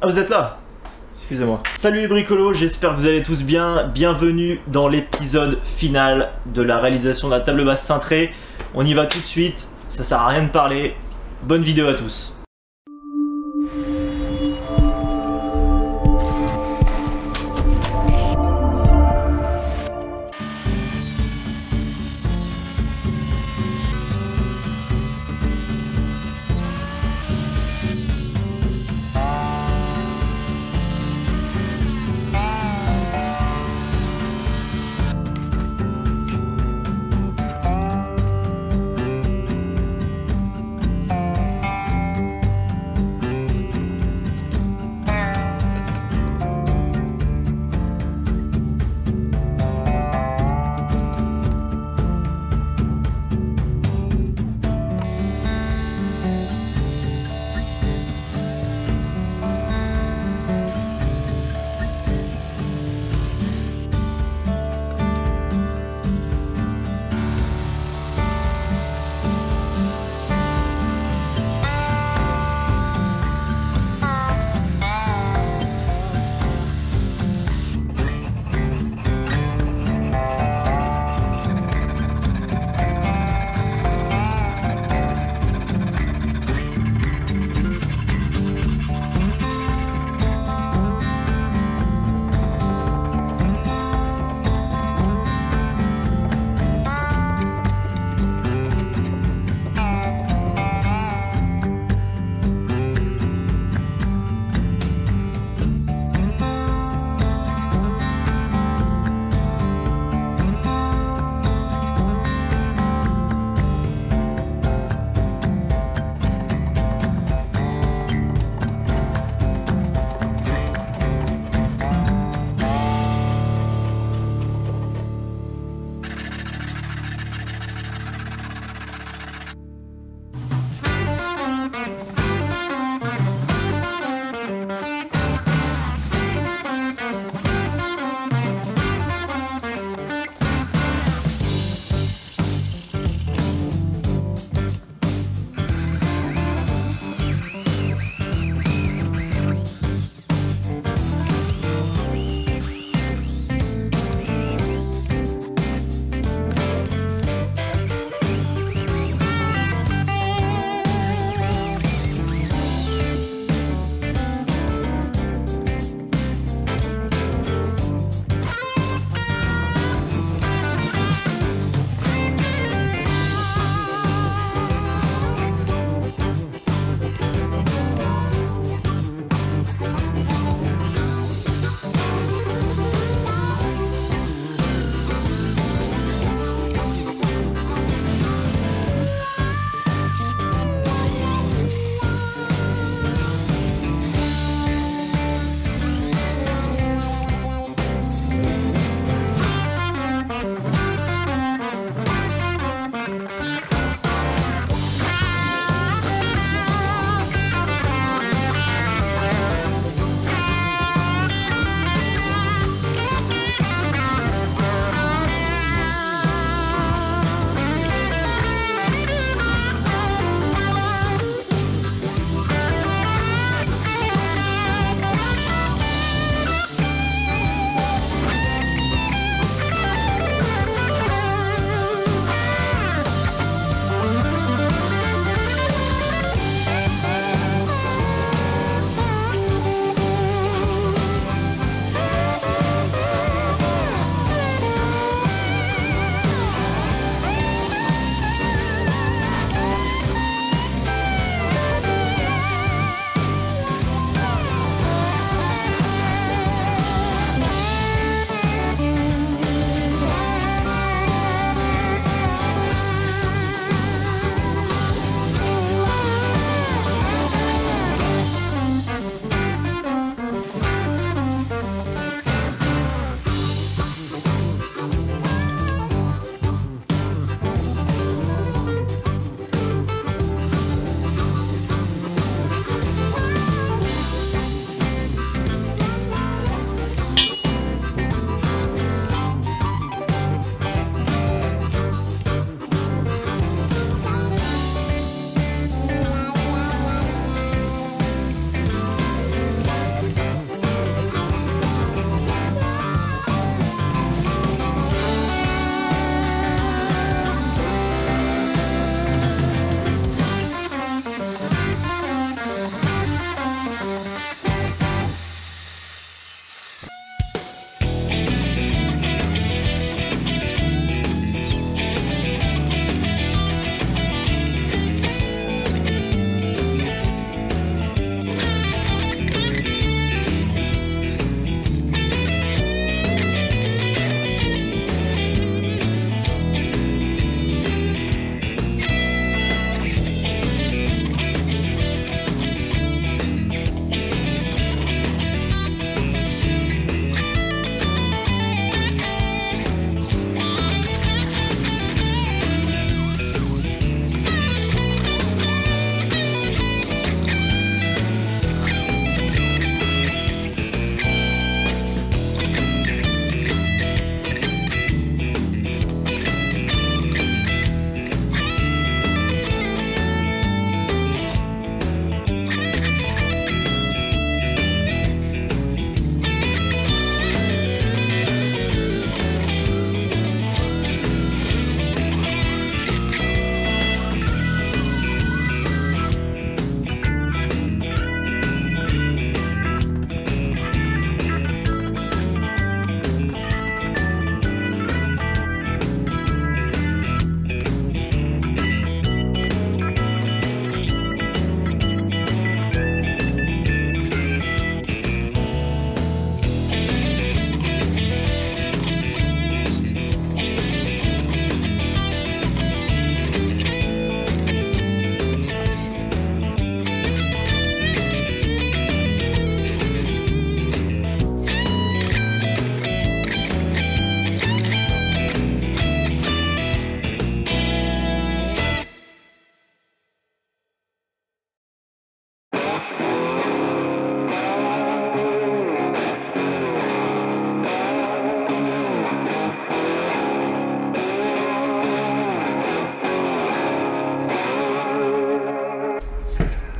Ah, vous êtes là? Excusez-moi. Salut les bricolos, j'espère que vous allez tous bien. Bienvenue dans l'épisode final de la réalisation de la table basse cintrée. On y va tout de suite, ça sert à rien de parler. Bonne vidéo à tous.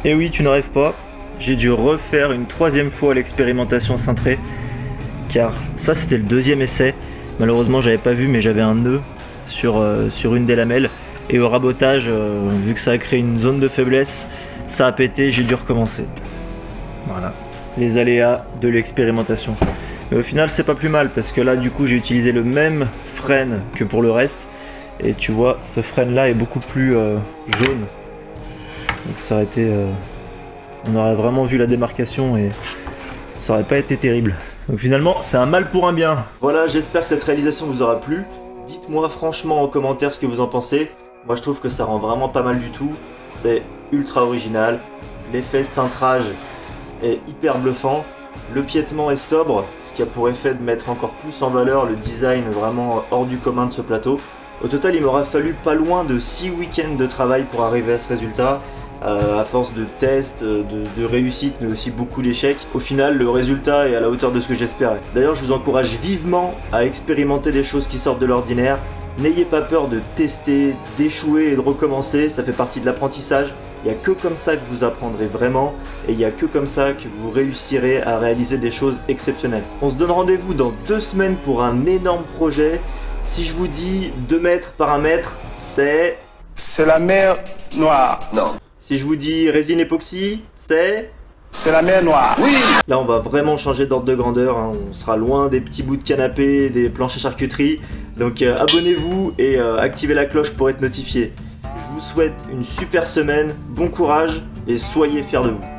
Et oui, tu ne rêves pas, j'ai dû refaire une 3e fois l'expérimentation cintrée, car ça c'était le 2e essai. Malheureusement j'avais pas vu, mais j'avais un nœud sur une des lamelles, et au rabotage, vu que ça a créé une zone de faiblesse, ça a pété, j'ai dû recommencer. Voilà, les aléas de l'expérimentation. Mais au final c'est pas plus mal, parce que là du coup j'ai utilisé le même frêne que pour le reste, et tu vois ce frêne là est beaucoup plus jaune, donc ça aurait été on aurait vraiment vu la démarcation et ça aurait pas été terrible. Donc finalement c'est un mal pour un bien. Voilà, j'espère que cette réalisation vous aura plu. Dites-moi franchement en commentaire ce que vous en pensez. Moi je trouve que ça rend vraiment pas mal du tout. C'est ultra original. L'effet cintrage est hyper bluffant. Le piétement est sobre, ce qui a pour effet de mettre encore plus en valeur le design vraiment hors du commun de ce plateau. Au total il m'aura fallu pas loin de 6 week-ends de travail pour arriver à ce résultat. À force de tests, de réussites, mais aussi beaucoup d'échecs. Au final, le résultat est à la hauteur de ce que j'espérais. D'ailleurs, je vous encourage vivement à expérimenter des choses qui sortent de l'ordinaire. N'ayez pas peur de tester, d'échouer et de recommencer, ça fait partie de l'apprentissage. Il n'y a que comme ça que vous apprendrez vraiment, et il n'y a que comme ça que vous réussirez à réaliser des choses exceptionnelles. On se donne rendez-vous dans 2 semaines pour un énorme projet. Si je vous dis 2 mètres par 1 mètre, c'est la mer Noire. Non. Si je vous dis résine époxy, c'est la mer Noire. Oui. Là on va vraiment changer d'ordre de grandeur, hein. On sera loin des petits bouts de canapé, des planches à charcuterie. Donc abonnez-vous et activez la cloche pour être notifié. Je vous souhaite une super semaine, bon courage et soyez fiers de vous.